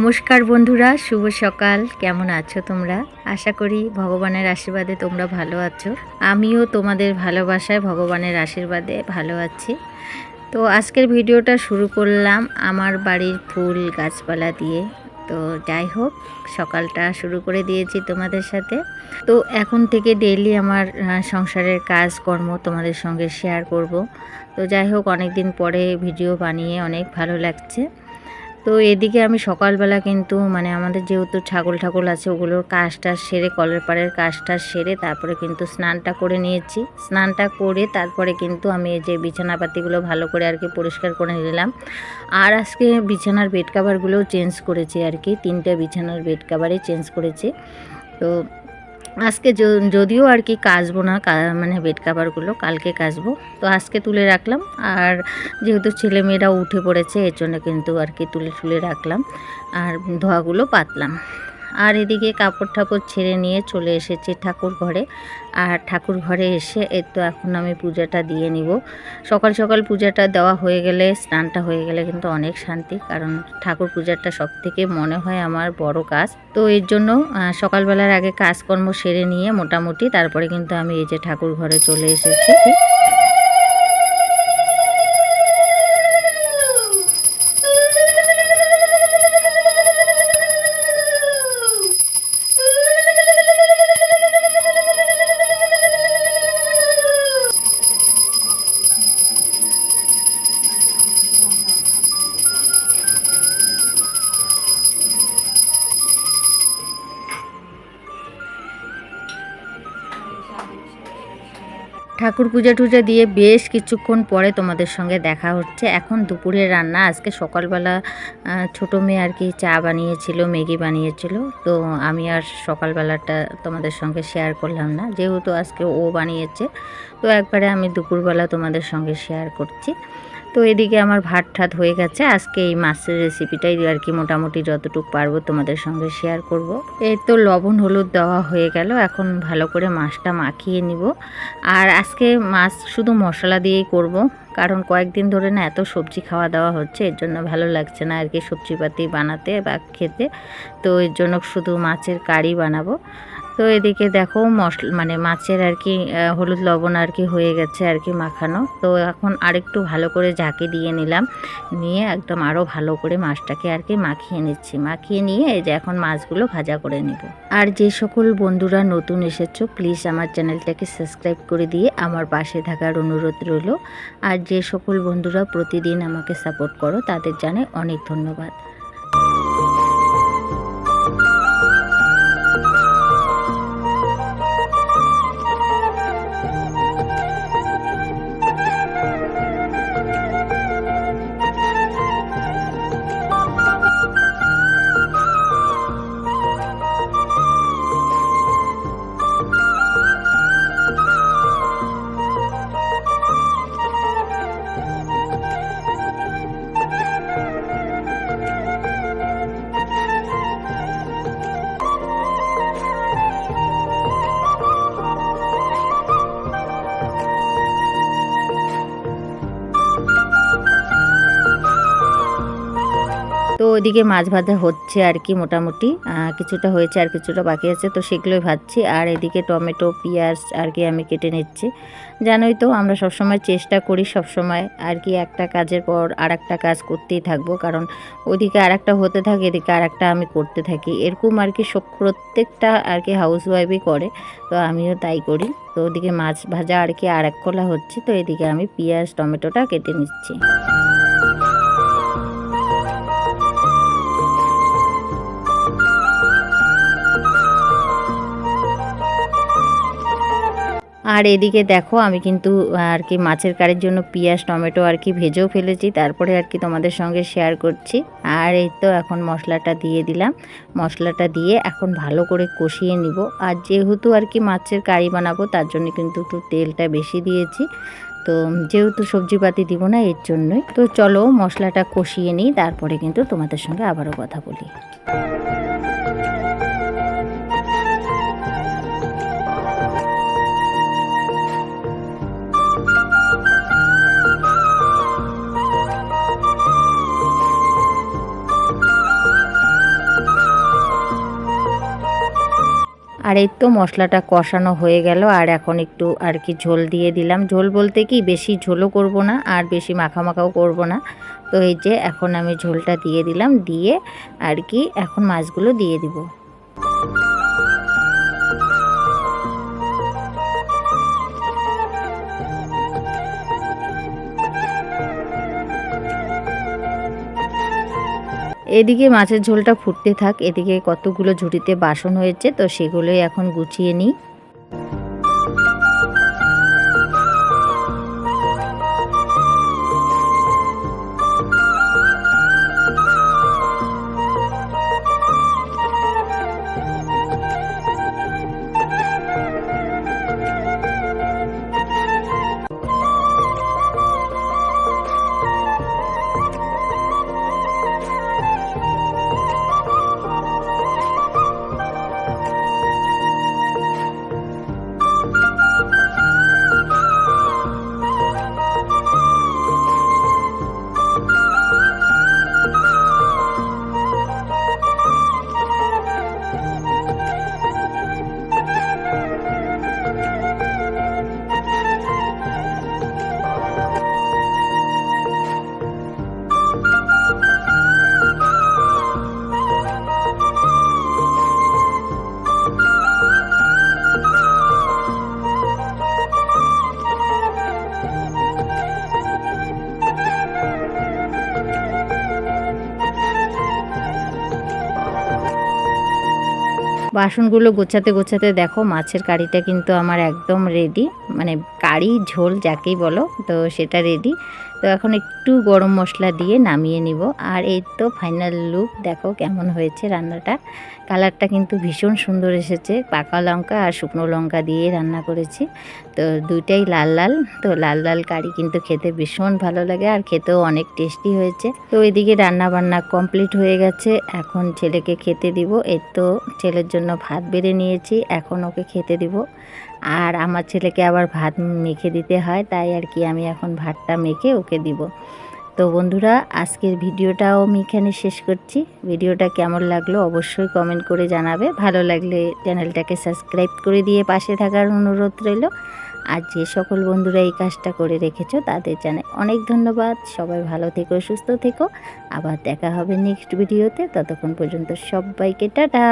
নমস্কার বন্ধুরা, শুভ সকাল। কেমন আছো তোমরা? আশা করি ভগবানের আশীর্বাদে তোমরা ভালো আছো। আমিও তোমাদের ভালোবাসায় ভগবানের আশীর্বাদে ভালো আছি। তো আজকের ভিডিওটা শুরু করলাম আমার বাড়ির ফুল গাছপালা দিয়ে। তো যাই হোক, সকালটা শুরু করে দিয়েছি তোমাদের সাথে। তো এখন থেকে ডেইলি আমার সংসারের কাজকর্ম তোমাদের সঙ্গে শেয়ার করব। তো যাই হোক, অনেক দিন পরে ভিডিও বানিয়ে অনেক ভালো লাগছে। তো এদিকে আমি সকালবেলা কিন্তু আমাদের যেহেতু ছাগল আছে, ওগুলোর কাজটা সেরে, কলের পাড়ের কাজটা সেরে তারপরে কিন্তু স্নানটা করে নিয়েছি। স্নানটা করে তারপরে কিন্তু আমি এই যে বিছানাপাতিগুলো ভালো করে পরিষ্কার করে নিলাম। আর আজকে বিছানার বেড কাভারগুলোও চেঞ্জ করেছি, 3টে বিছানার বেড কাভারই চেঞ্জ করেছি। তো আজকে যদিও কাচবো না, বেড কাভারগুলো কালকে কাচবো। তো আজকে তুলে রাখলাম। আর যেহেতু ছেলেমেয়েরা উঠে পড়েছে, এর জন্য কিন্তু তুলে রাখলাম আর ধোয়াগুলো পাতলাম। আর এদিকে কাপড় ঠাপড় ছেড়ে নিয়ে চলে এসেছি ঠাকুর ঘরে। আর ঠাকুর ঘরে এসে তো এখন আমি পূজাটা দিয়ে নিব। সকাল সকাল পূজাটা দেওয়া হয়ে গেলে, স্নানটা হয়ে গেলে কিন্তু অনেক শান্তি, কারণ ঠাকুর পূজাটা সবথেকে মনে হয় আমার বড় কাজ। তো এর জন্য সকালবেলার আগে কাজকর্ম সেরে নিয়ে মোটামুটি তারপরে কিন্তু আমি এই যে ঠাকুর ঘরে চলে এসেছি। ঠাকুর পূজা টুজা দিয়ে বেশ কিছুক্ষণ পরে তোমাদের সঙ্গে দেখা হচ্ছে। এখন দুপুরের রান্না। আজকে সকালবেলা ছোটো মেয়ে চা বানিয়েছিল, ম্যাগি বানিয়েছিল। তো আমি আর সকালবেলাটা তোমাদের সঙ্গে শেয়ার করলাম না, যেহেতু আজকে ও বানিয়েছে। তো একবারে আমি দুপুরবেলা তোমাদের সঙ্গে শেয়ার করছি। তো এদিকে আমার ভাত ঠাত হয়ে গেছে। আজকে এই মাছের রেসিপিটাই মোটামুটি যতটুকু পারবো তোমাদের সঙ্গে শেয়ার করব। এই তো লবণ হলুদ দেওয়া হয়ে গেল, এখন ভালো করে মাছটা মাখিয়ে নিব। আর আজকে মাছ শুধু মশলা দিয়েই করব, কারণ কয়েকদিন ধরে না এত সবজি খাওয়া দাওয়া হচ্ছে, এর জন্য ভালো লাগছে না সবজিপাতি বানাতে বা খেতে। তো এর জন্য শুধু মাছের কারি বানাবো। তো এদিকে দেখো মাছের হলুদ লবণ হয়ে গেছে মাখানো। তো এখন আরেকটু ভালো করে ঝাঁকি দিয়ে নিলাম, নিয়ে একদম আরও ভালো করে মাছটাকে মাখিয়ে নিচ্ছি। মাখিয়ে নিয়ে এই যে এখন মাছগুলো ভাজা করে নেব। আর যে সকল বন্ধুরা নতুন এসেছো, প্লিজ আমার চ্যানেলটাকে সাবস্ক্রাইব করে দিয়ে আমার পাশে থাকার অনুরোধ রইল। আর যে সকল বন্ধুরা প্রতিদিন আমাকে সাপোর্ট করো, তাদের জানাই অনেক ধন্যবাদ। তো ওইদিকে মাছ ভাজা হচ্ছে মোটামুটি কিছুটা হয়েছে আর কিছুটা বাকি আছে, তো সেগুলোই ভাজছি। আর এদিকে টমেটো পেঁয়াজ আমি কেটে নিচ্ছি। জানোই তো, আমরা সবসময় চেষ্টা করি সবসময় একটা কাজের পর আর একটা কাজ করতেই থাকবো, কারণ ওইদিকে আর একটা হতে থাকে, এদিকে আর একটা আমি করতে থাকি। এরকম প্রত্যেকটা হাউসওয়াইফই করে, তো আমিও তাই করি। তো ওদিকে মাছ ভাজা আর এক কলা হচ্ছে। তো এদিকে আমি পেঁয়াজ টমেটোটা কেটে নিচ্ছি। আর এদিকে দেখো, আমি কিন্তু মাছের কারির জন্য পেঁয়াজ টমেটো ভেজেও ফেলেছি, তারপরে তোমাদের সঙ্গে শেয়ার করছি। আর এই তো এখন মশলাটা দিয়ে দিলাম। মশলাটা দিয়ে এখন ভালো করে কষিয়ে নিব। আর যেহেতু মাছের কারি বানাবো, তার জন্য কিন্তু একটু তেলটা বেশি দিয়েছি। তো যেহেতু সবজিপাতি দিব না, এর জন্যই। তো চলো মশলাটা কষিয়ে নিই, তারপরে কিন্তু তোমাদের সঙ্গে আবারও কথা বলি। আর এই তো মশলাটা কষানো হয়ে গেল, আর এখন একটু আর কি ঝোল দিয়ে দিলাম। ঝোল বলতে কি বেশি ঝোলও করব না আর বেশি মাখামাখাও করব না। তো এই যে এখন আমি ঝোলটা দিয়ে দিলাম, দিয়ে আর কি এখন মাছগুলো দিয়ে দিব। এদিকে মাছের ঝোলটা ফুটতে থাক, এদিকে কতগুলো ঝুড়িতে বাসন হয়েছে, তো সেগুলোই এখন গুছিয়ে নিই। বাসনগুলো গোছাতে গোছাতে দেখো মাছের কারিটা কিন্তু আমার একদম রেডি, মানে কারি ঝোল যাকেই বলো, তো সেটা রেডি। তো এখন একটু গরম মশলা দিয়ে নামিয়ে নিব। আর এই তো ফাইনাল লুক, দেখো কেমন হয়েছে রান্নাটা। কালারটা কিন্তু ভীষণ সুন্দর এসেছে, পাকা লঙ্কা আর শুকনো লঙ্কা দিয়ে রান্না করেছি, তো দুইটাই লাল লাল। তো লাল লাল কারি কিন্তু খেতে ভীষণ ভালো লাগে আর খেতেও অনেক টেস্টি হয়েছে। তো এদিকে রান্না বান্না কমপ্লিট হয়ে গেছে, এখন ছেলেকে খেতে দিব। এই তো ছেলের জন্য ভাত বেড়ে নিয়েছি, এখন ওকে খেতে দিব। আর আমার ছেলেকে আবার ভাত মেখে দিতে হয়, তাই আর কি আমি এখন ভাতটা মেখে ওকে দিব। তো বন্ধুরা, আজকের ভিডিওটাও আমি এখানে শেষ করছি। ভিডিওটা কেমন লাগলো অবশ্যই কমেন্ট করে জানাবে। ভালো লাগলে চ্যানেলটাকে সাবস্ক্রাইব করে দিয়ে পাশে থাকার অনুরোধ রইল। আর যে সকল বন্ধুরা এই কাজটা করে রেখেছো তাদের জানাই অনেক ধন্যবাদ। সবাই ভালো থেকো, সুস্থ থেকো। আবার দেখা হবে নেক্সট ভিডিওতে। ততক্ষণ পর্যন্ত সবাইকে টাটা।